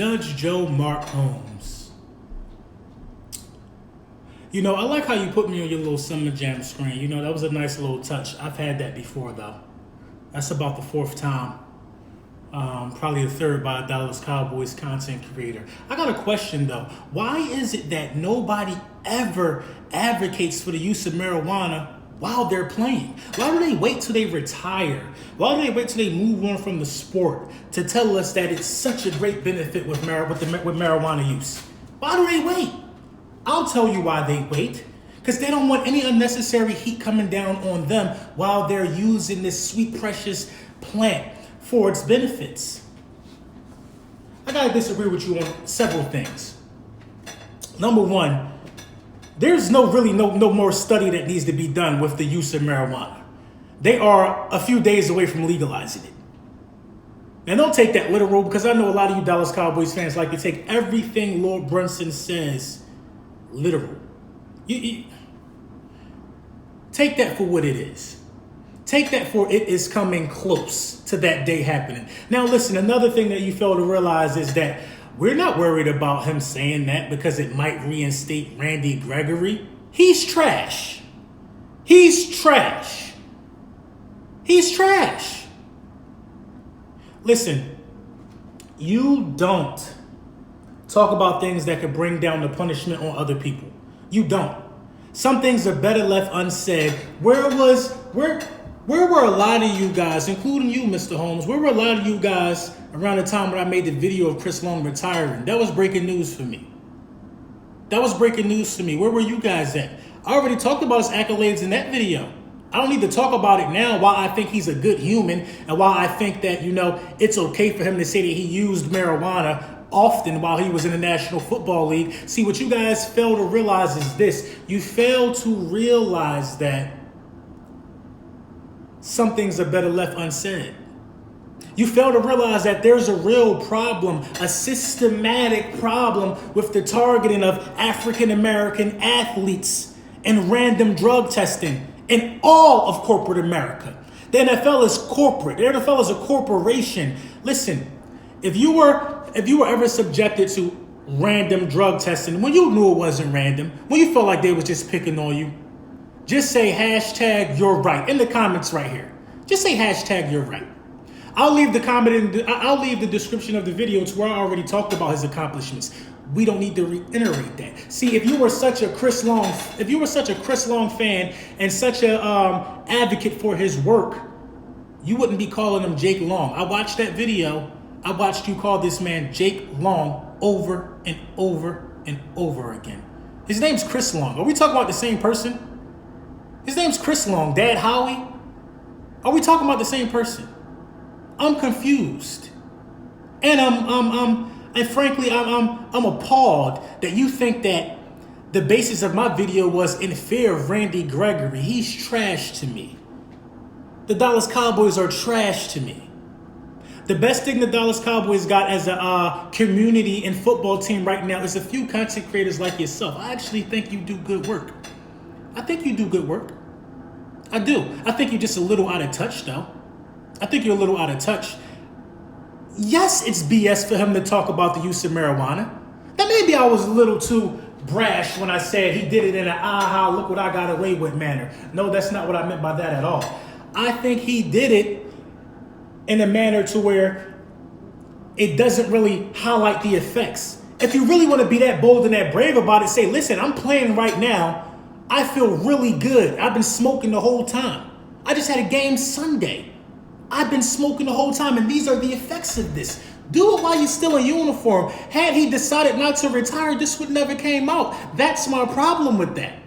Judge Joe Mark Holmes. You know, I like how you put me on your little Summer Jam screen. You know, that was a nice little touch. I've had that before, though. That's about the fourth time. Probably the third by a Dallas Cowboys content creator. I got a question, though. Why is it that nobody ever advocates for the use of marijuana while they're playing? Why do they wait till they retire? Why do they wait till they move on from the sport to tell us that it's such a great benefit with marijuana use? Why do they wait? I'll tell you why they wait. Because they don't want any unnecessary heat coming down on them while they're using this sweet, precious plant for its benefits. I gotta disagree with you on several things. Number one, there's no more study that needs to be done with the use of marijuana. They are a few days away from legalizing it. And don't take that literal, because I know a lot of you Dallas Cowboys fans like to take everything Lord Brunson says literal. You take that for what it is. Take that for it is coming close to that day happening. Now listen, another thing that you fail to realize is that we're not worried about him saying that because it might reinstate Randy Gregory. He's trash. He's trash. He's trash. Listen, you don't talk about things that could bring down the punishment on other people. You don't. Some things are better left unsaid. Where were a lot of you guys, including you, Mr. Holmes, where were a lot of you guys around the time when I made the video of Chris Long retiring? That was breaking news for me. That was breaking news for me. Where were you guys at? I already talked about his accolades in that video. I don't need to talk about it now, why I think he's a good human and why I think that, you know, it's okay for him to say that he used marijuana often while he was in the National Football League. See, what you guys fail to realize is this. You fail to realize that some things are better left unsaid. You fail to realize that there's a real problem, a systematic problem with the targeting of African-American athletes and random drug testing in all of corporate America. The NFL is corporate. The NFL is a corporation. Listen, if you were ever subjected to random drug testing, when you knew it wasn't random, when you felt like they was just picking on you, just say hashtag you're right in the comments right here. Just say hashtag you're right. I'll leave the comment I'll leave the description of the video to where I already talked about his accomplishments. We don't need to reiterate that. See, if you were such a Chris Long fan and such a advocate for his work, you wouldn't be calling him Jake Long. I watched that video. I watched you call this man Jake Long over and over and over again. His name's Chris Long. Are we talking about the same person? His name's Chris Long. Dad Howie? Are we talking about the same person? I'm confused. And I'm appalled that you think that the basis of my video was in fear of Randy Gregory. He's trash to me. The Dallas Cowboys are trash to me. The best thing the Dallas Cowboys got as a community and football team right now is a few content creators like yourself. I actually think you do good work. I think you do good work. I do. I think you're just a little out of touch, though. I think you're a little out of touch. Yes, it's BS for him to talk about the use of marijuana. Now, maybe I was a little too brash when I said he did it in an aha, look what I got away with manner. No, that's not what I meant by that at all. I think he did it in a manner to where it doesn't really highlight the effects. If you really want to be that bold and that brave about it, say, listen, I'm playing right now. I feel really good. I've been smoking the whole time. I just had a game Sunday. I've been smoking the whole time, and these are the effects of this. Do it while you're still in uniform. Had he decided not to retire, this would never came out. That's my problem with that.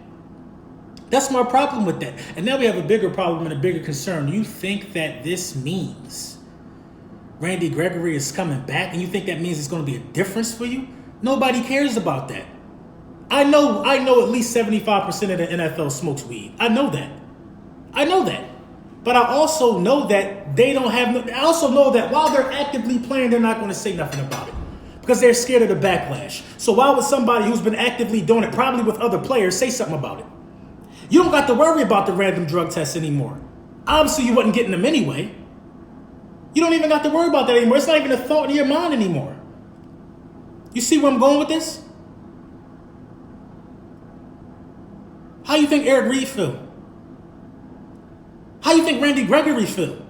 That's my problem with that. And now we have a bigger problem and a bigger concern. You think that this means Randy Gregory is coming back, and you think that means it's going to be a difference for you? Nobody cares about that. I know at least 75% of the NFL smokes weed. I know that. But I also know that I also know that while they're actively playing, they're not going to say nothing about it because they're scared of the backlash. So why would somebody who's been actively doing it, probably with other players, say something about it? You don't got to worry about the random drug tests anymore. Obviously, you wasn't getting them anyway. You don't even got to worry about that anymore. It's not even a thought in your mind anymore. You see where I'm going with this? How you think Eric Reed feel? How you think Randy Gregory feel?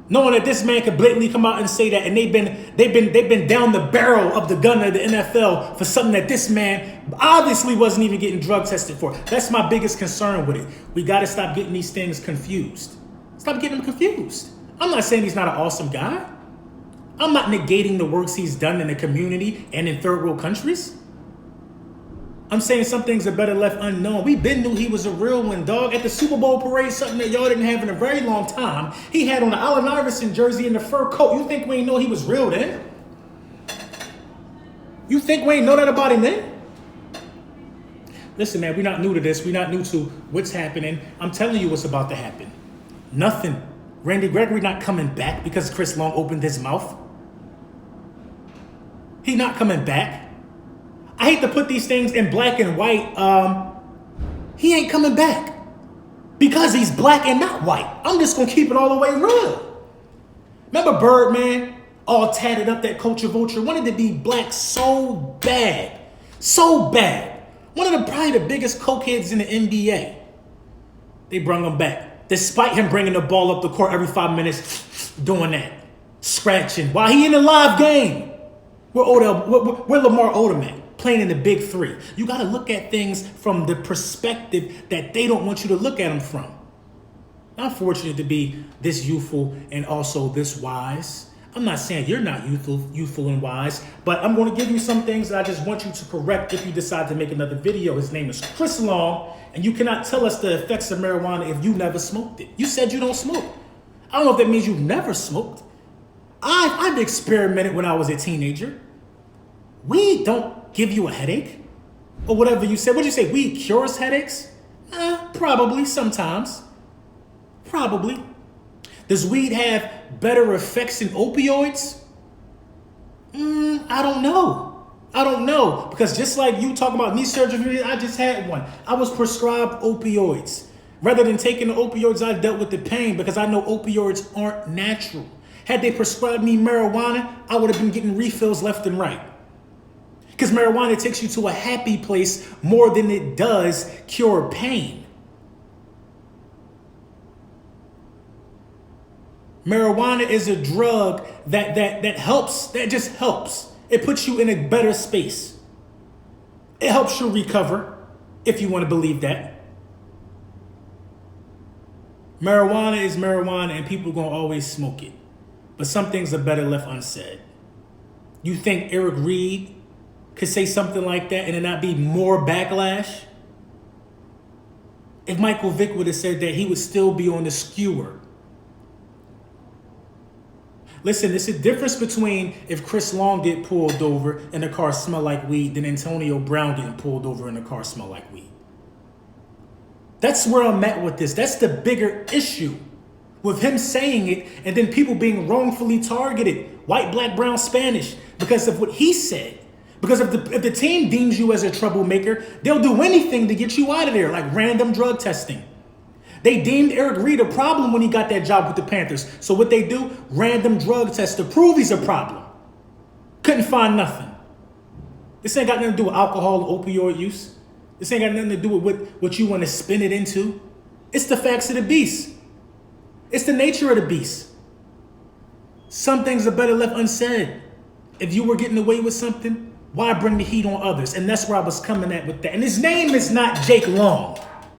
Knowing that this man could blatantly come out and say that, and they've been down the barrel of the gun of the NFL for something that this man obviously wasn't even getting drug tested for. That's my biggest concern with it. We got to stop getting these things confused. Stop getting them confused. I'm not saying he's not an awesome guy. I'm not negating the works he's done in the community and in third world countries. I'm saying some things are better left unknown. We been knew he was a real one, dog. At the Super Bowl parade, something that y'all didn't have in a very long time, he had on the Allen Iverson jersey and the fur coat. You think we ain't know he was real then? You think we ain't know that about him then? Listen, man, we're not new to this. We're not new to what's happening. I'm telling you what's about to happen. Nothing. Randy Gregory not coming back because Chris Long opened his mouth. He not coming back. I hate to put these things in black and white. He ain't coming back because he's black and not white. I'm just going to keep it all the way real. Remember Birdman, all tatted up, that culture vulture, wanted to be black so bad. So bad. One of probably the biggest cokeheads in the NBA. They brung him back. Despite him bringing the ball up the court every 5 minutes, doing that. Scratching. While he in the live game. Where Lamar Odom at? Playing in the big three. You got to look at things from the perspective that they don't want you to look at them from. I'm fortunate to be this youthful and also this wise. I'm not saying you're not youthful and wise, but I'm going to give you some things that I just want you to correct if you decide to make another video. His name is Chris Long, and you cannot tell us the effects of marijuana if you never smoked it. You said you don't smoke. I don't know if that means you've never smoked. I've experimented when I was a teenager. Weed don't give you a headache or whatever you said. What'd you say? Weed cures headaches? Probably, sometimes. Probably. Does weed have better effects than opioids? I don't know. I don't know. Because just like you talk about knee surgery, I just had one. I was prescribed opioids. Rather than taking the opioids, I dealt with the pain because I know opioids aren't natural. Had they prescribed me marijuana, I would have been getting refills left and right. Because marijuana takes you to a happy place more than it does cure pain. Marijuana is a drug that helps, that just helps. It puts you in a better space. It helps you recover, if you want to believe that. Marijuana is marijuana and people are going to always smoke it. But some things are better left unsaid. You think Eric Reed could say something like that and it not be more backlash? If Michael Vick would have said that, he would still be on the skewer. Listen, there's a difference between if Chris Long get pulled over and the car smell like weed than Antonio Brown getting pulled over and the car smell like weed. That's where I'm at with this. That's the bigger issue with him saying it and then people being wrongfully targeted, white, black, brown, Spanish, because of what he said. Because if the team deems you as a troublemaker, they'll do anything to get you out of there, like random drug testing. They deemed Eric Reed a problem when he got that job with the Panthers. So what they do? Random drug test to prove he's a problem. Couldn't find nothing. This ain't got nothing to do with alcohol or opioid use. This ain't got nothing to do with what you want to spin it into. It's the facts of the beast. It's the nature of the beast. Some things are better left unsaid. If you were getting away with something, why bring the heat on others? And that's where I was coming at with that. And his name is not Jake Long.